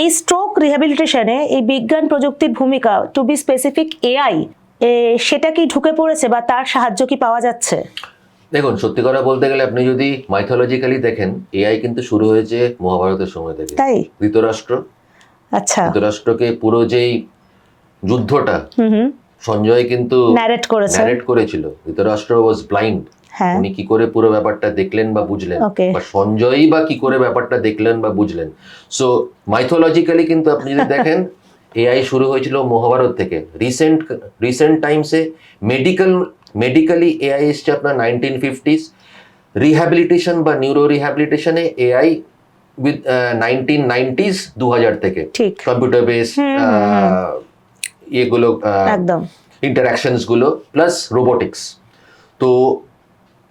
এই স্ট্রোক রিহ্যাবিলিটেশনে এই বিজ্ঞান প্রযুক্তির ভূমিকা, টু বি স্পেসিফিক এআই, সেটা কি ঢুকে পড়েছে বা তার সাহায্য কি পাওয়া যাচ্ছে? দেখুন, সত্যি কথা বলতে গেলে আপনি যদি মাইথোলজিক্যালি দেখেন, এআই কিন্তু শুরু হয়েছে মহাভারতের সময় থেকে। তাই? ধৃতরাষ্ট্র, আচ্ছা। ধৃতরাষ্ট্রকে পুরো যেই যুদ্ধটা সঞ্জয় কিন্তু ন্যারেট করেছিল। Dhritarashtra was blind. হ্যাঁ। উনি কি করে পুরো ব্যাপারটা দেখলেন বা বুঝলেন, ওকে। বা সঞ্জয়ই বা কি করে ব্যাপারটা দেখলেন বা বুঝলেন। সো মাইথোলজিক্যালি কিন্তু আপনি যদি দেখেন, এআই শুরু হয়েছিল মহাভারত থেকে। রিসেন্ট টাইমসে মেডিকেলি এআই এসছে আপনার 1950s। রিহ্যাবিলিটেশন বা নিউরো রিহ্যাবিলিটেশনে এআই উইথ 1990s 2000 থেকে ঠিক। কম্পিউটার বেস এগুলো একদম। ইন্টারাকশনস গুলো প্লাস রোবোটিক্স। তো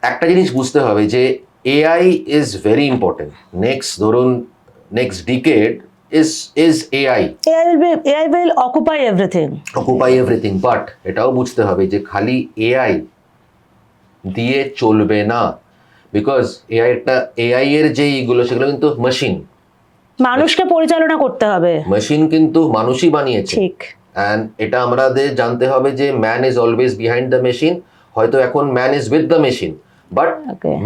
একটা জিনিস বুঝতে হবে যে AI is very important. Next decade is AI. AI will occupy everything. But এটাও বুঝতে হবে যে খালি এআই দিয়ে চলবে না, বিকজ এআই এর যে এইগুলো সেগুলো কিন্তু মেশিন, মানুষকে পরিচালনা করতে হবে। মেশিন কিন্তু মানুষই বানিয়েছে। ঠিক। অ্যান্ড এটা আমাদের জানতে হবে যে man is always behind the machine. হয়তো এখন man is with the machine, but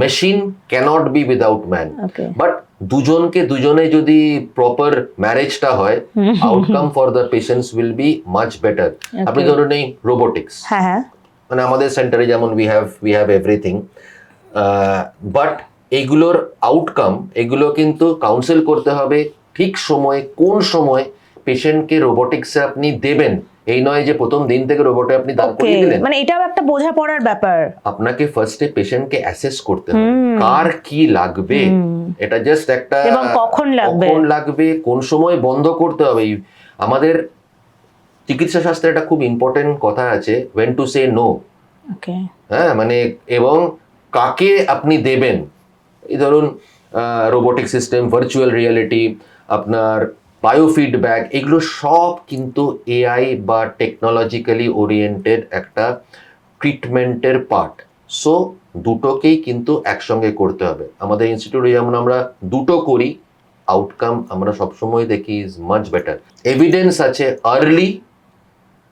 machine cannot be without man. But দুজনে যদি প্রপার ম্যারেজটা হয়, outcome for the patients will be much better. আপনি ধরুন এই রোবোটিক্স, মানে আমাদের সেন্টারে যেমন উই হ্যাভ এভরিথিং, বাট এইগুলোর আউটকাম এগুলো কিন্তু কাউন্সেল করতে হবে ঠিক সময়ে, কোন সময় পেশেন্টকে রোবোটিক্সে আপনি দেবেন। এই নয় যে প্রথম দিন থেকে রোবটে আপনি দাঁড় করিয়ে দিলেন। মানে এটাও একটা বোঝাপড়ার ব্যাপার। আপনাকে ফার্স্টে পেশেন্টকে অ্যাসেস করতে হবে কার কি লাগবে, এটা জাস্ট একটা এবং কখন লাগবে, কোন সময় বন্ধ করতে হবে। আমাদের চিকিৎসা শাস্ত্রে একটা খুব ইম্পর্টেন্ট কথা আছে, when to say no। হ্যাঁ, মানে এবং কাকে আপনি দেবেন। এই ধরুন রোবোটিক সিস্টেম, ভার্চুয়াল রিয়ালিটি, আপনার বায়োফিডব্যাক, এগুলো সব কিন্তু এআই বা টেকনোলজিক্যালি ওরিয়েন্টেড একটা ট্রিটমেন্টের পার্ট। সো দুটোকেই কিন্তু একসঙ্গে করতে হবে। আমাদের ইনস্টিটিউটে যেমন আমরা দুটো করি, আউটকাম আমরা সবসময় দেখি ইজ মাচ বেটার। এভিডেন্স আছে আর্লি,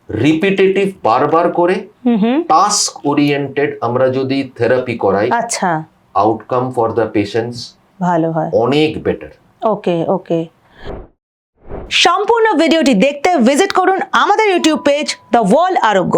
রিপিটেটিভ, বারবার করে টাস্ক ওরিয়েন্টেড আমরা যদি থেরাপি করাই, আচ্ছা, আউটকাম ফর দ্য পেশেন্টস ভালো হয়, অনেক বেটার। ওকে। সম্পূর্ণ ভিডিওটি দেখতে ভিজিট করুন আমাদের ইউটিউব পেজ দ্য ওয়ার্ল্ড আরোগ্য।